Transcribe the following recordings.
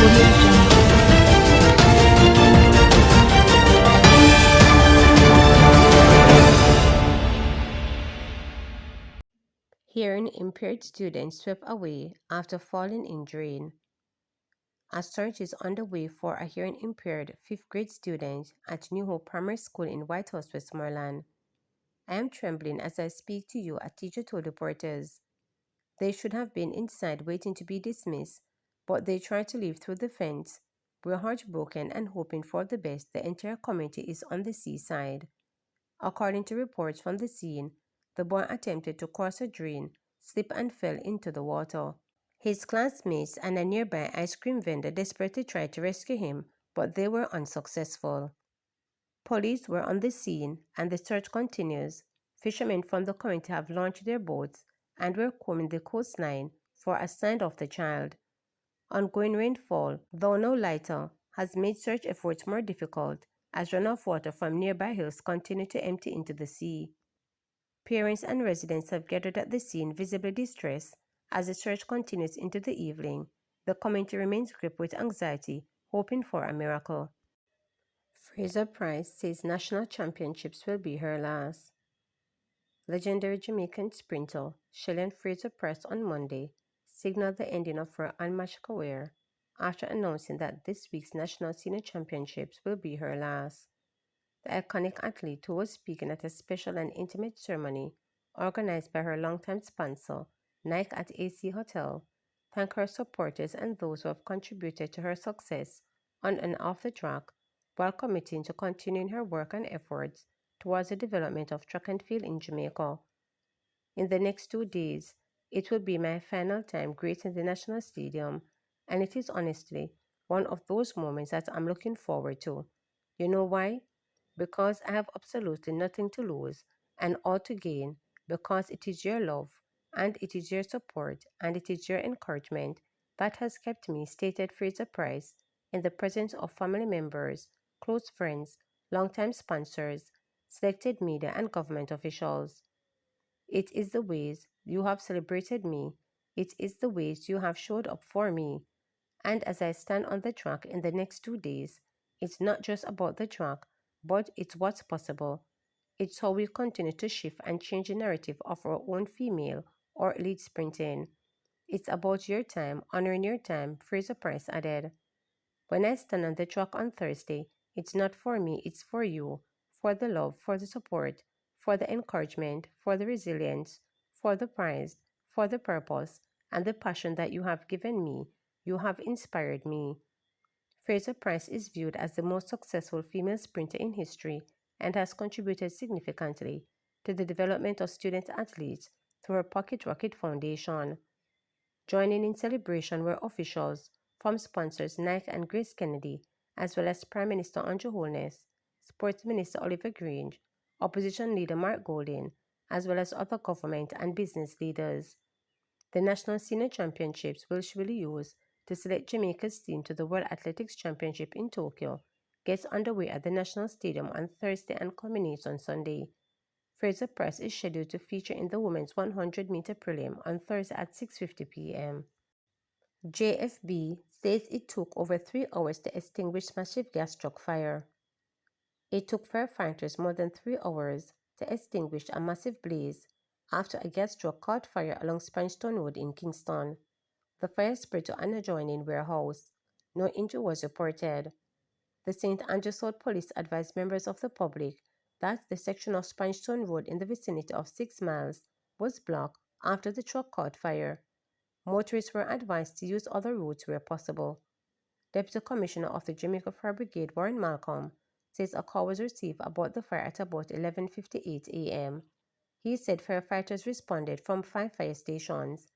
Audio Jungle. Hearing impaired students swept away after falling in drain. A search is underway for a hearing impaired 5th grade student at New Hope Primary School in Whitehorse, Westmoreland. I am trembling as I speak to you, a teacher told reporters. They should have been inside waiting to be dismissed, but they tried to leave through the fence. We're heartbroken and hoping for the best. The entire community is on the seaside. According to reports from the scene, the boy attempted to cross a drain, slipped and fell into the water. His classmates and a nearby ice cream vendor desperately tried to rescue him, but they were unsuccessful. Police were on the scene and the search continues. Fishermen from the community have launched their boats and were combing the coastline for a sight of the child. Ongoing rainfall, though no lighter, has made search efforts more difficult as runoff water from nearby hills continue to empty into the sea. Parents and residents have gathered at the scene visibly distressed as the search continues into the evening. The community remains gripped with anxiety, hoping for a miracle. Fraser Price says national championships will be her last. Legendary Jamaican sprinter Shelly Fraser Price on Monday signaled the ending of her unmatched career after announcing that this week's National Senior Championships will be her last. The iconic athlete, who was speaking at a special and intimate ceremony organized by her longtime sponsor, Nike at AC Hotel, thanked her supporters and those who have contributed to her success on and off the track, while committing to continuing her work and efforts towards the development of track and field in Jamaica. In the next 2 days, it will be my final time gracing the National Stadium, and it is honestly one of those moments that I'm looking forward to. You know why? Because I have absolutely nothing to lose and all to gain, because it is your love, and it is your support, and it is your encouragement that has kept me, stated Fraser Price, in the presence of family members, close friends, longtime sponsors, selected media, and government officials. It is the ways you have celebrated me. It is the ways you have showed up for me. And as I stand on the track in the next 2 days, it's not just about the track, but it's what's possible. It's how we continue to shift and change the narrative of our own female or elite sprinting. It's about your time, honoring your time, Fraser Price added. When I stand on the track on Thursday, it's not for me, it's for you, for the love, for the support, for the encouragement, for the resilience, for the prize, for the purpose, and the passion that you have given me. You have inspired me. Fraser Price is viewed as the most successful female sprinter in history and has contributed significantly to the development of student athletes through her Pocket Rocket Foundation. Joining in celebration were officials from sponsors Nike and Grace Kennedy, as well as Prime Minister Andrew Holness, Sports Minister Oliver Grange, Opposition Leader Mark Golding, as well as other government and business leaders. The National Senior Championships will be used to select Jamaica's team to the World Athletics Championship in Tokyo, gets underway at the National Stadium on Thursday and culminates on Sunday. Fraser Price is scheduled to feature in the women's 100-meter prelim on Thursday at 6:50 p.m. JFB says it took over 3 hours to extinguish massive gas truck fire. It took firefighters more than 3 hours to extinguish a massive blaze after a gas truck caught fire along Spinestone Road in Kingston. The fire spread to an adjoining warehouse. No injury was reported. The St. Andrews South Police advised members of the public that the section of Spinestone Road in the vicinity of 6 miles was blocked after the truck caught fire. Motorists were advised to use other routes where possible. Deputy Commissioner of the Jamaica Fire Brigade, Warren Malcolm, says a call was received about the fire at about 11:58 a.m. He said firefighters responded from 5 fire stations.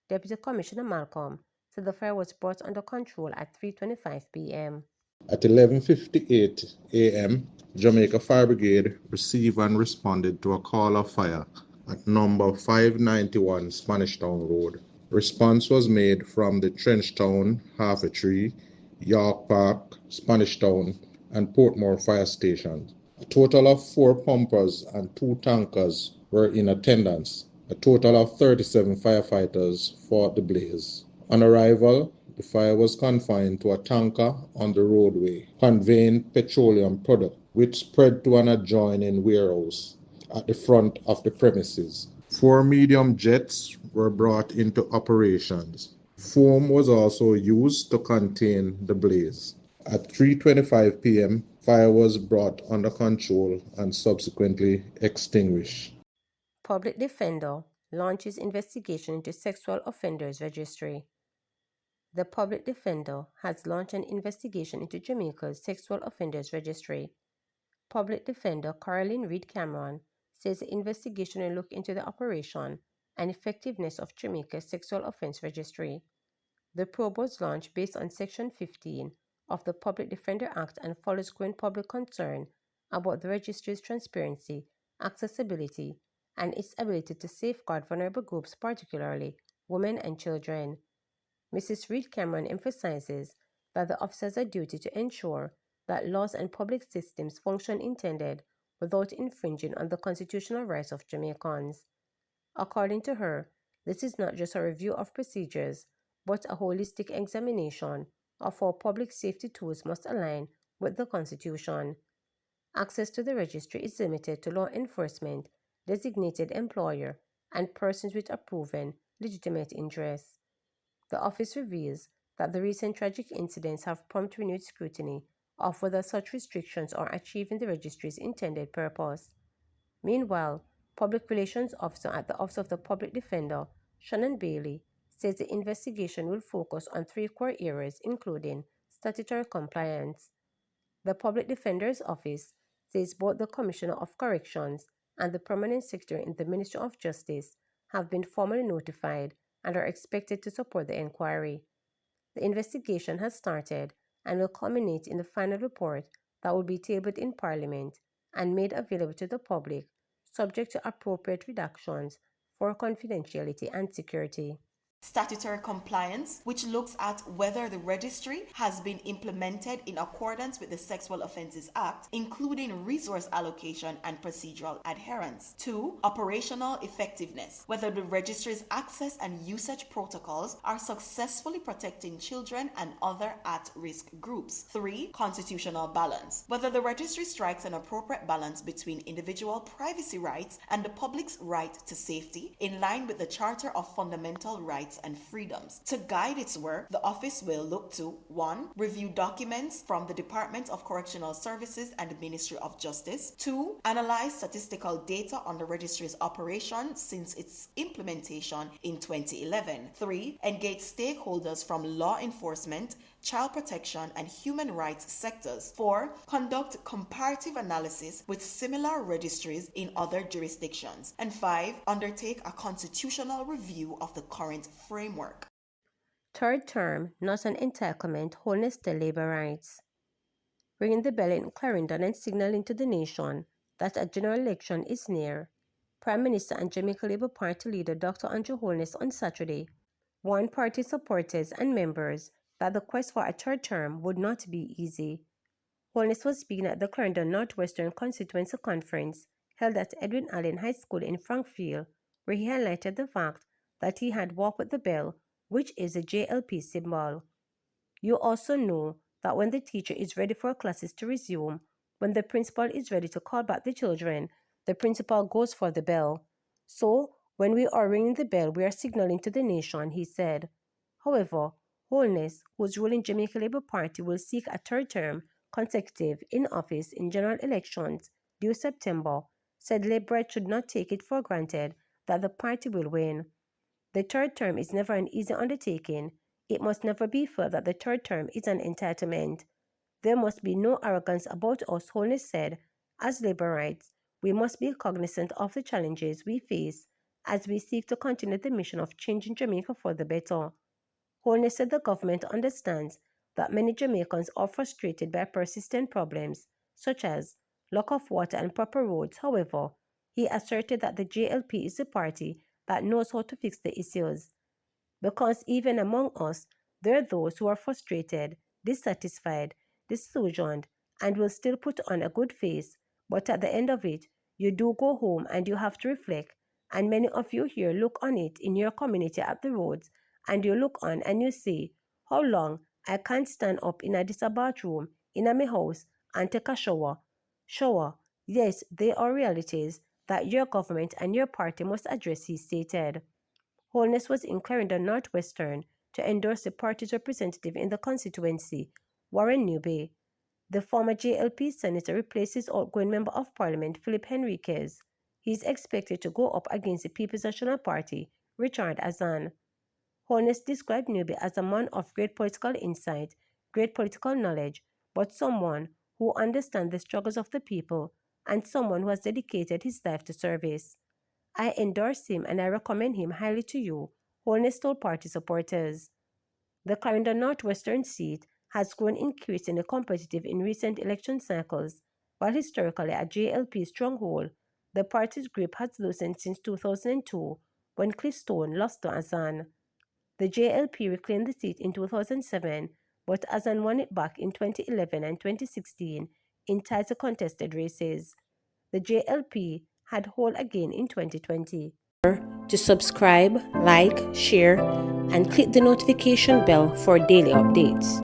Deputy Commissioner Malcolm said the fire was brought under control at 3:25 p.m. At 11:58 a.m., Jamaica Fire Brigade received and responded to a call of fire at number 591 Spanish Town Road. Response was made from the Trenchtown, Half a Tree, York Park, Spanish Town, and Portmore fire stations. A total of 4 pumpers and 2 tankers were in attendance. A total of 37 firefighters fought the blaze. On arrival, The fire was confined to a tanker on the roadway conveying petroleum product, which spread to an adjoining warehouse at the front of the premises. Four medium jets were brought into operations. Foam was also used to contain the blaze. At 3:25 p.m., fire was brought under control and subsequently extinguished. Public Defender launches investigation into sexual offenders registry. The Public Defender has launched an investigation into Jamaica's sexual offenders registry. Public Defender Caroline Reed Cameron says the investigation will look into the operation and effectiveness of Jamaica's sexual offense registry. The probe was launched based on Section 15 of the Public Defender Act and follows growing public concern about the registry's transparency, accessibility, and its ability to safeguard vulnerable groups, particularly women and children. Mrs. Reed Cameron emphasizes that the office has a duty to ensure that laws and public systems function intended without infringing on the constitutional rights of Jamaicans. According to her, this is not just a review of procedures, but a holistic examination of how public safety tools must align with the Constitution. Access to the registry is limited to law enforcement, designated employer, and persons with a proven legitimate interest. The office reveals that the recent tragic incidents have prompted renewed scrutiny of whether such restrictions are achieving the registry's intended purpose. Meanwhile, Public Relations Officer at the Office of the Public Defender, Shannon Bailey, says the investigation will focus on three core areas, including statutory compliance. The Public Defender's Office says both the Commissioner of Corrections and the Permanent Secretary in the Ministry of Justice have been formally notified and are expected to support the inquiry. The investigation has started and will culminate in the final report that will be tabled in Parliament and made available to the public, subject to appropriate reductions for confidentiality and security. Statutory compliance, which looks at whether the registry has been implemented in accordance with the Sexual Offences Act, including resource allocation and procedural adherence. 2. Operational effectiveness, whether the registry's access and usage protocols are successfully protecting children and other at-risk groups. 3. Constitutional balance, whether the registry strikes an appropriate balance between individual privacy rights and the public's right to safety, in line with the Charter of Fundamental Rights and freedoms. To guide its work, the office will look to 1. Review documents from the Department of Correctional Services and the Ministry of Justice. 2. Analyze statistical data on the registry's operation since its implementation in 2011. 3. Engage stakeholders from law enforcement, child protection, and human rights sectors. 4. Conduct comparative analysis with similar registries in other jurisdictions. And 5. Undertake a constitutional review of the current framework. Third term, not an entitlement, wholeness to labor rights. Ringing the bell in Clarendon and signaling to the nation that a general election is near, Prime Minister and Jamaica Labour Party leader Dr. Andrew Holness on Saturday warned party supporters and members that the quest for a third term would not be easy. Holness was speaking at the Clarendon Northwestern Constituency Conference held at Edwin Allen High School in Frankfield, where he highlighted the fact that he had walked with the bell, which is a JLP symbol. You also know that when the teacher is ready for classes to resume, when the principal is ready to call back the children, the principal goes for the bell. So, when we are ringing the bell, we are signaling to the nation, he said. However, Holness, whose ruling Jamaica Labour Party will seek a third term consecutive in office in general elections due September, said Labour should not take it for granted that the party will win. The third term is never an easy undertaking. It must never be felt that the third term is an entitlement. There must be no arrogance about us, Holness said. As Labourites, we must be cognizant of the challenges we face as we seek to continue the mission of changing Jamaica for the better. Holness said the government understands that many Jamaicans are frustrated by persistent problems, such as lack of water and proper roads. However, he asserted that the JLP is the party that knows how to fix the issues. Because even among us, there are those who are frustrated, dissatisfied, disillusioned, and will still put on a good face, but at the end of it, you do go home and you have to reflect, and many of you here look on it in your community at the roads, and you look on and you say, How long I can't stand up in this bathroom in my house and take a shower. Yes, they are realities that your government and your party must address, he stated. Holness was in Clarendon Northwestern to endorse the party's representative in the constituency, Warren Newby. The former JLP senator replaces outgoing Member of Parliament Philip Henriquez. He is expected to go up against the People's National Party, Richard Azan. Holness described Newby as a man of great political insight, great political knowledge, but someone who understands the struggles of the people and someone who has dedicated his life to service. I endorse him and I recommend him highly to you, Holness told party supporters. The Clarendon Northwestern seat has grown increasingly competitive in recent election cycles, while historically a JLP stronghold, the party's grip has loosened since 2002 when Cliffstone lost to Azan. The JLP reclaimed the seat in 2007, but Azan won it back in 2011 and 2016 in tightly contested races. The JLP had hold again in 2020. To subscribe, like, share, and click the notification bell for daily updates.